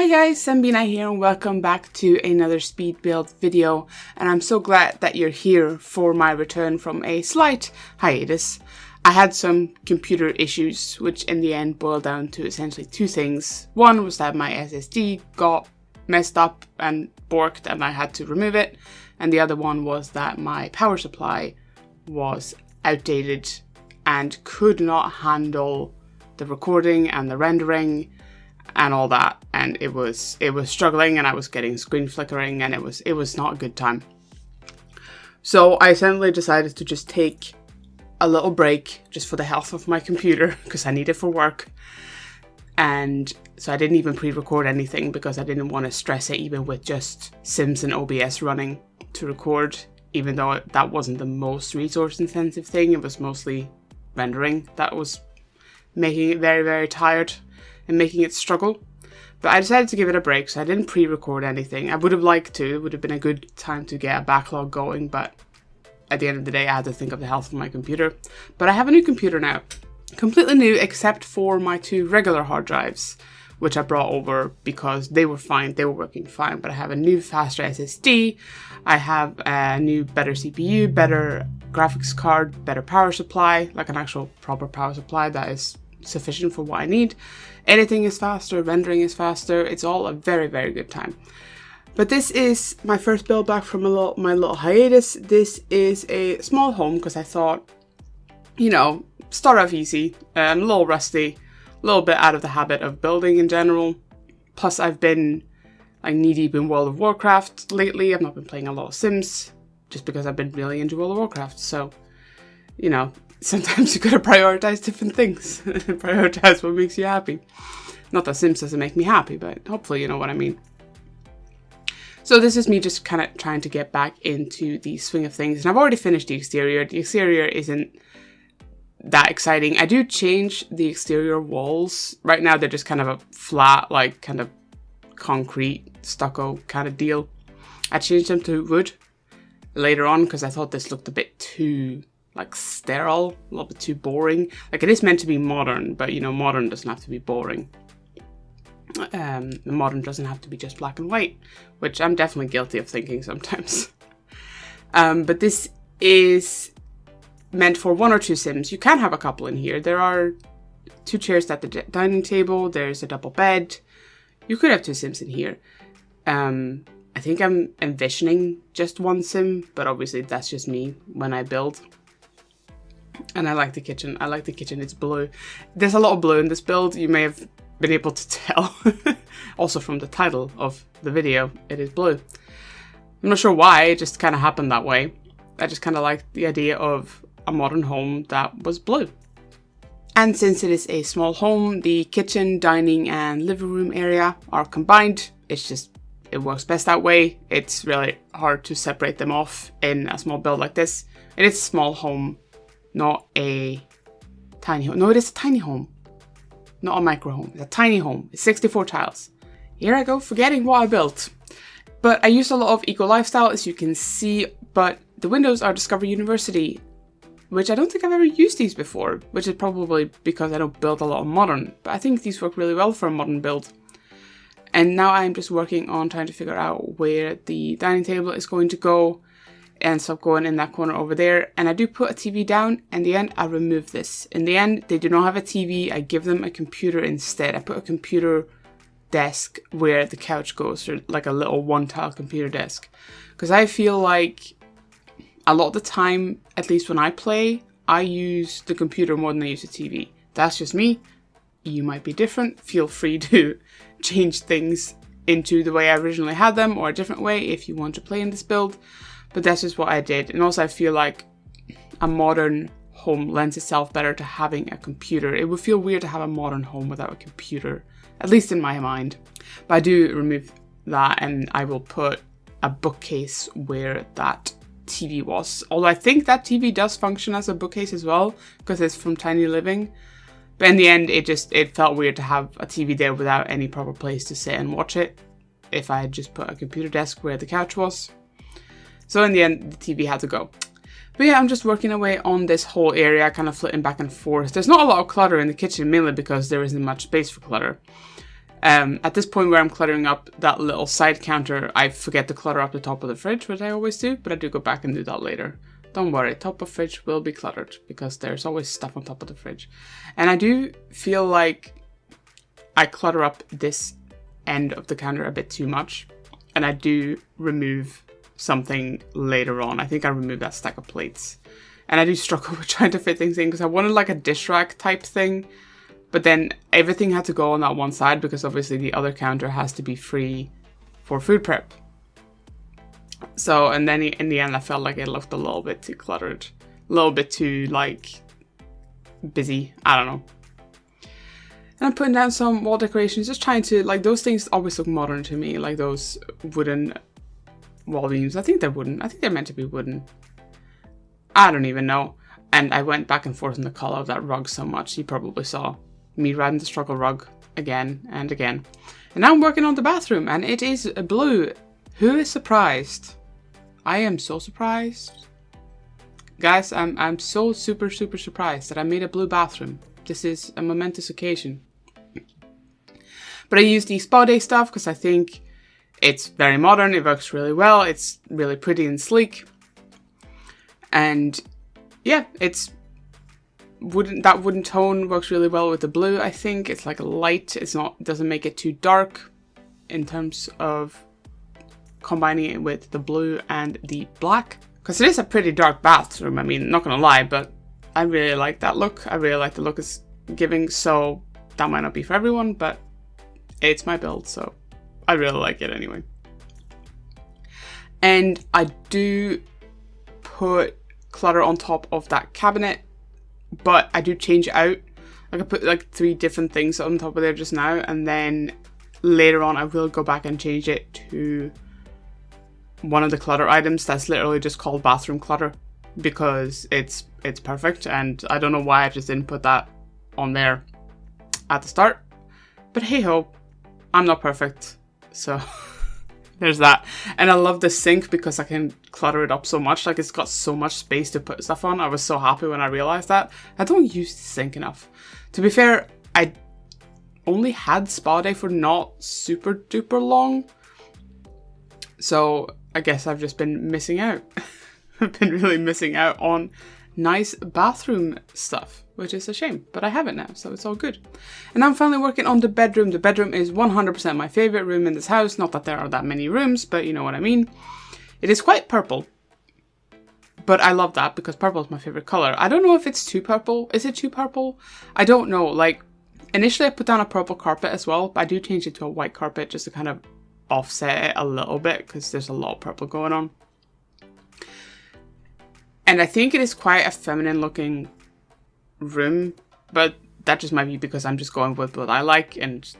Hi guys, Zambina here and welcome back to another speed build video, and I'm so glad that you're here for my return from a slight hiatus. I had some computer issues which in the end boiled down to essentially two things. One was that my SSD got messed up and borked and I had to remove it, and the other one was that my power supply was outdated and could not handle the recording and the rendering and all that, and it was struggling, and I was getting screen flickering, and it was not a good time. So I essentially decided to just take a little break just for the health of my computer because I need it for work. And so I didn't even pre-record anything because I didn't want to stress it even with just Sims and OBS running to record, even though that wasn't the most resource intensive thing. It was mostly rendering that was making it very, very tired and making it struggle. But I decided to give it a break, so I didn't pre-record anything. I would have liked to. It would have been a good time to get a backlog going, but at the end of the day I had to think of the health of my computer. But I have a new computer now. Completely new except for my two regular hard drives, which I brought over because they were fine, they were working fine. But I have a new faster SSD, I have a new better CPU, better graphics card, better power supply, like an actual proper power supply that is sufficient for what I need. Editing is faster, rendering is faster. It's all a very, very good time. But this is my first build back from my little hiatus. This is a small home because I thought, you know, start off easy. I'm a little rusty, a little bit out of the habit of building in general. Plus I've been like knee deep in World of Warcraft lately. I've not been playing a lot of Sims just because I've been really into World of Warcraft. So, you know, sometimes you gotta prioritize different things. Prioritize what makes you happy. Not that Sims doesn't make me happy, but hopefully you know what I mean. So this is me just kind of trying to get back into the swing of things. And I've already finished the exterior. The exterior isn't that exciting. I do change the exterior walls. Right now they're just kind of a flat, like kind of concrete stucco kind of deal. I changed them to wood later on because I thought this looked a bit too like sterile, a little bit too boring. Like it is meant to be modern, but you know, modern doesn't have to be boring. Modern doesn't have to be just black and white, which I'm definitely guilty of thinking sometimes. But this is meant for one or two Sims. You can have a couple in here. There are two chairs at the dining table. There's a double bed. You could have two Sims in here. I think I'm envisioning just one Sim, but obviously that's just me when I build. And I like the kitchen. I like the kitchen. It's blue. There's a lot of blue in this build. You may have been able to tell. Also from the title of the video, it is blue. I'm not sure why. It just kind of happened that way. I just kind of liked the idea of a modern home that was blue. And since it is a small home, the kitchen, dining, and living room area are combined. It works best that way. It's really hard to separate them off in a small build like this. It is a small home, not a tiny home. No, it is a tiny home. Not a micro home. It's a tiny home. It's 64 tiles. Here I go, forgetting what I built. But I used a lot of eco lifestyle, as you can see, but the windows are Discover University, which I don't think I've ever used these before, which is probably because I don't build a lot of modern, but I think these work really well for a modern build. And now I'm just working on trying to figure out where the dining table is going to go and stop going in that corner over there. And I do put a TV down. In the end, I remove this. In the end, they do not have a TV. I give them a computer instead. I put a computer desk where the couch goes, or like a little one-tile computer desk. Because I feel like a lot of the time, at least when I play, I use the computer more than I use the TV. That's just me. You might be different. Feel free to change things into the way I originally had them or a different way if you want to play in this build. But that's just what I did. And also I feel like a modern home lends itself better to having a computer. It would feel weird to have a modern home without a computer, at least in my mind. But I do remove that and I will put a bookcase where that TV was. Although I think that TV does function as a bookcase as well because it's from Tiny Living. But in the end, it felt weird to have a TV there without any proper place to sit and watch it if I had just put a computer desk where the couch was. So in the end, the TV had to go. But yeah, I'm just working away on this whole area, kind of flitting back and forth. There's not a lot of clutter in the kitchen, mainly because there isn't much space for clutter. At this point where I'm cluttering up that little side counter, I forget to clutter up the top of the fridge, which I always do, but I do go back and do that later. Don't worry, top of fridge will be cluttered because there's always stuff on top of the fridge. And I do feel like I clutter up this end of the counter a bit too much, and I do remove something later on. I think I removed that stack of plates, and I do struggle with trying to fit things in because I wanted like a dish rack type thing, but then everything had to go on that one side because obviously the other counter has to be free for food prep. So, and then in the end I felt like it looked a little bit too cluttered, a little bit too like busy, I don't know. And I'm putting down some wall decorations, just trying to, like, those things always look modern to me, like those wooden wall beams. I think they're wooden. I think they're meant to be wooden. I don't even know. And I went back and forth on the color of that rug so much. You probably saw me riding the struggle rug again and again. And now I'm working on the bathroom, and it is blue. Who is surprised? I am so surprised. Guys, I'm so super surprised that I made a blue bathroom. This is a momentous occasion. But I use the spa day stuff because I think it's very modern. It works really well. It's really pretty and sleek. And yeah, that wooden tone works really well with the blue. I think it's like a light. Doesn't make it too dark in terms of combining it with the blue and the black. Because it is a pretty dark bathroom. I mean, not gonna lie, but I really like that look. I really like the look it's giving, so that might not be for everyone, but it's my build, so I really like it anyway. And I do put clutter on top of that cabinet, but I do change it out. Like I put like 3 different things on top of there just now, and then later on I will go back and change it to one of the clutter items that's literally just called bathroom clutter, because it's perfect, and I don't know why I just didn't put that on there at the start. But hey ho, I'm not perfect, so there's that. And I love the sink because I can clutter it up so much. Like, it's got so much space to put stuff on. I was so happy when I realized that. I don't use the sink enough. To be fair, I only had spa day for not super duper long, so I guess I've just been missing out. I've been really missing out on nice bathroom stuff, which is a shame, but I have it now, so it's all good. And I'm finally working on the bedroom. The bedroom is 100% my favorite room in this house. Not that there are that many rooms, but you know what I mean. It is quite purple, but I love that because purple is my favorite color. I don't know if it's too purple. Is it too purple? I don't know. Like, initially I put down a purple carpet as well, but I do change it to a white carpet just to kind of offset it a little bit because there's a lot of purple going on. And I think it is quite a feminine looking room, but that just might be because I'm just going with what I like and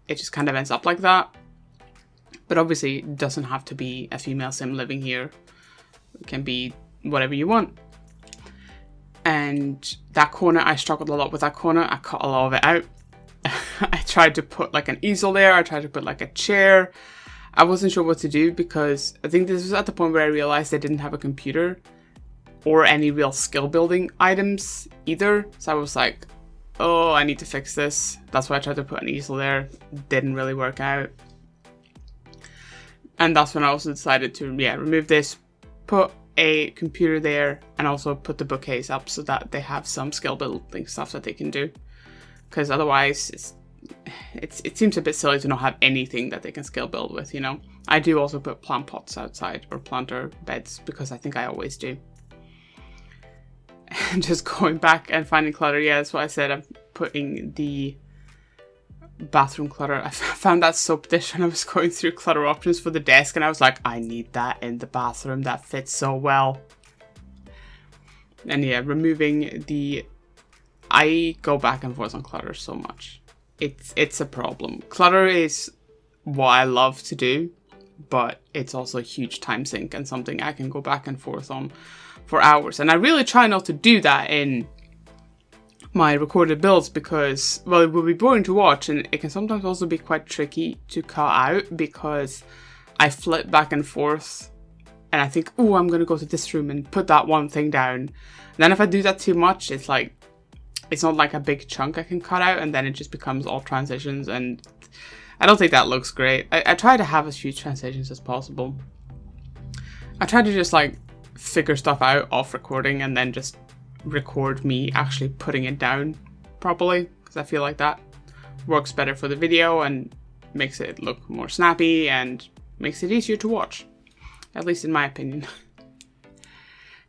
it just kind of ends up like that. But obviously it doesn't have to be a female sim living here. It can be whatever you want. And that corner, I struggled a lot with that corner. I cut a lot of it out. I tried to put like an easel there. I tried to put like a chair. I wasn't sure what to do because I think this was at the point where I realized I didn't have a computer or any real skill building items either. So I was like, oh, I need to fix this. That's why I tried to put an easel there. Didn't really work out. And that's when I also decided to, remove this, put a computer there, and also put the bookcase up so that they have some skill building stuff that they can do. Because otherwise, it seems a bit silly to not have anything that they can skill build with, you know. I do also put plant pots outside, or planter beds, because I think I always do. And just going back and finding clutter, that's what I said. I'm putting the bathroom clutter. I found that soap dish when I was going through clutter options for the desk, and I was like, I need that in the bathroom. That fits so well. And removing the... I go back and forth on clutter so much. It's a problem. Clutter is what I love to do, but it's also a huge time sink and something I can go back and forth on for hours. And I really try not to do that in my recorded builds because, well, it will be boring to watch, and it can sometimes also be quite tricky to cut out because I flip back and forth and I think, oh, I'm going to go to this room and put that one thing down. And then if I do that too much, it's like, it's not like a big chunk I can cut out, and then it just becomes all transitions, and I don't think that looks great. I try to have as few transitions as possible. I try to just like figure stuff out off recording and then just record me actually putting it down properly, because I feel like that works better for the video and makes it look more snappy and makes it easier to watch, at least in my opinion.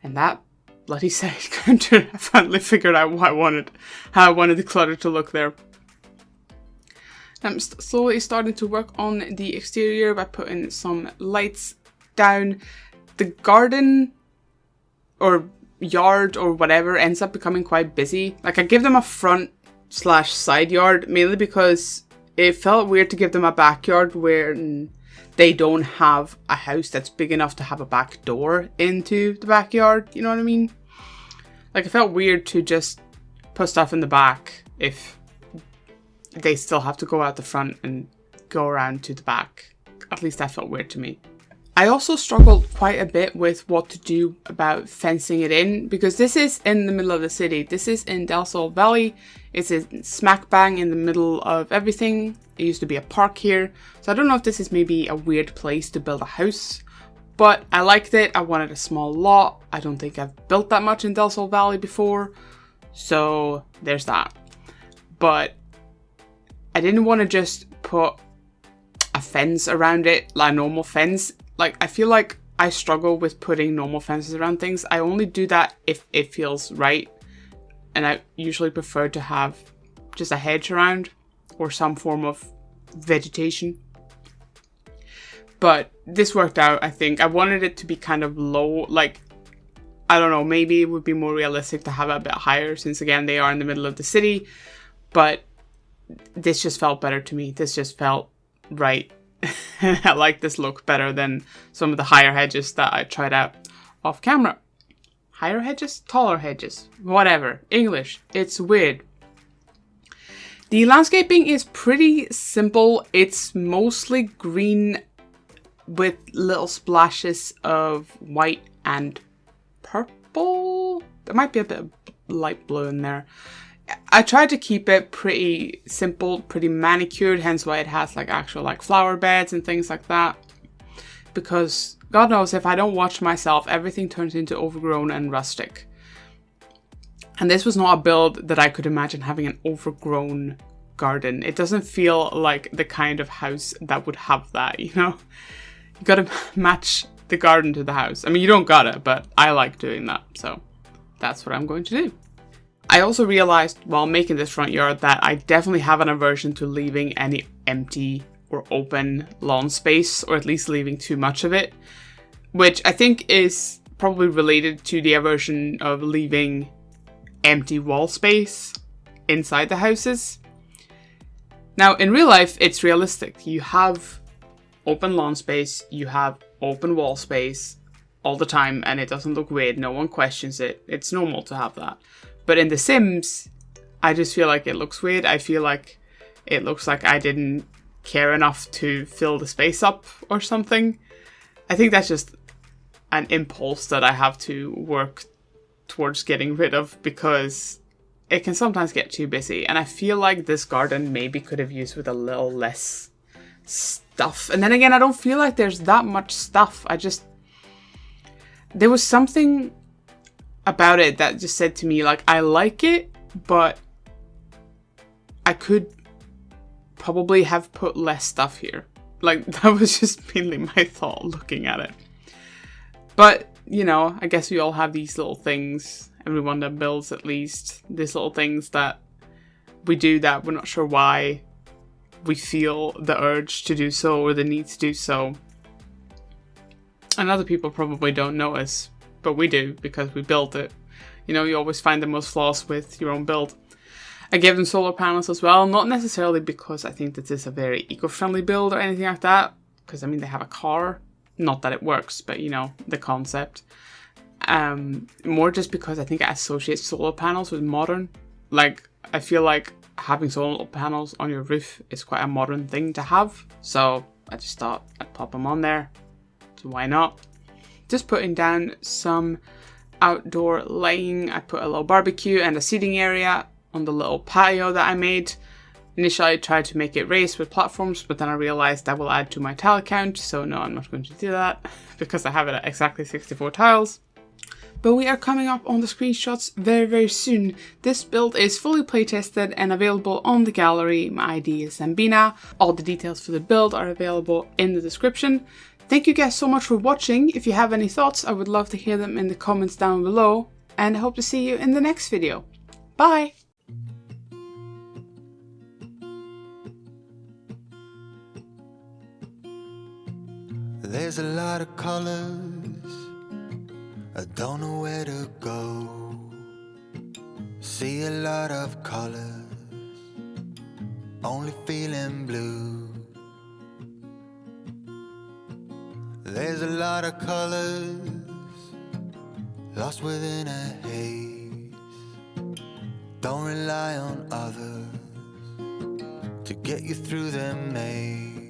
And that bloody side counter, I finally figured out how I wanted the clutter to look there. I'm slowly starting to work on the exterior by putting some lights down. The garden or yard or whatever ends up becoming quite busy. Like, I give them a front/side yard mainly because it felt weird to give them a backyard where they don't have a house that's big enough to have a back door into the backyard. You know what I mean? Like, it felt weird to just put stuff in the back if they still have to go out the front and go around to the back. At least that felt weird to me. I also struggled quite a bit with what to do about fencing it in, because this is in the middle of the city. This is in Del Sol Valley. It's smack bang in the middle of everything. It used to be a park here. So I don't know if this is maybe a weird place to build a house, but I liked it. I wanted a small lot. I don't think I've built that much in Del Sol Valley before. So there's that. But I didn't want to just put a fence around it, like a normal fence. Like, I feel like I struggle with putting normal fences around things. I only do that if it feels right. And I usually prefer to have just a hedge around or some form of vegetation. But this worked out, I think. I wanted it to be kind of low. Like, I don't know, maybe it would be more realistic to have it a bit higher, since again, they are in the middle of the city. But this just felt better to me. This just felt right. I like this look better than some of the higher hedges that I tried out off camera. Higher hedges? Taller hedges? Whatever. English. It's weird. The landscaping is pretty simple. It's mostly green with little splashes of white and purple. There might be a bit of light blue in there. I tried to keep it pretty simple, pretty manicured, hence why it has like actual like flower beds and things like that. Because God knows, if I don't watch myself, everything turns into overgrown and rustic. And this was not a build that I could imagine having an overgrown garden. It doesn't feel like the kind of house that would have that, you know? You gotta match the garden to the house. I mean, you don't gotta, but I like doing that. So that's what I'm going to do. I also realized while making this front yard that I definitely have an aversion to leaving any empty or open lawn space, or at least leaving too much of it, which I think is probably related to the aversion of leaving empty wall space inside the houses. Now, in real life, it's realistic. You have open lawn space, you have open wall space all the time, and it doesn't look weird. No one questions it. It's normal to have that. But in The Sims, I just feel like it looks weird. I feel like it looks like I didn't care enough to fill the space up or something. I think that's just an impulse that I have to work towards getting rid of, because it can sometimes get too busy. And I feel like this garden maybe could have used with a little less stuff. And then again, I don't feel like there's that much stuff. There was something about it that just said to me, like, I like it, but I could probably have put less stuff here. Like, that was just mainly my thought looking at it. But, you know, I guess we all have these little things, everyone that builds at least, these little things that we do that we're not sure why we feel the urge to do so or the need to do so. And other people probably don't notice, but we do because we built it. You know, you always find the most flaws with your own build. I gave them solar panels as well, not necessarily because I think that this is a very eco-friendly build or anything like that, because I mean they have a car, not that it works, but you know, the concept. More just because I think I associate solar panels with modern. Like, I feel like having solar panels on your roof is quite a modern thing to have, so I just thought I'd pop them on there, so why not? Just putting down some outdoor lighting. I put a little barbecue and a seating area on the little patio that I made. Initially I tried to make it race with platforms, but then I realized that will add to my tile count, so no, I'm not going to do that because I have it at exactly 64 tiles. But we are coming up on the screenshots very soon. This build is fully playtested and available on the gallery. My ID is Zambina. All the details for the build are available in the description. Thank you guys so much for watching. If you have any thoughts, I would love to hear them in the comments down below, and I hope to see you in the next video. Bye! There's a lot of colors, I don't know where to go. See a lot of colors, only feeling blue. There's a lot of colors, lost within a haze. Don't rely on others to get you through the maze.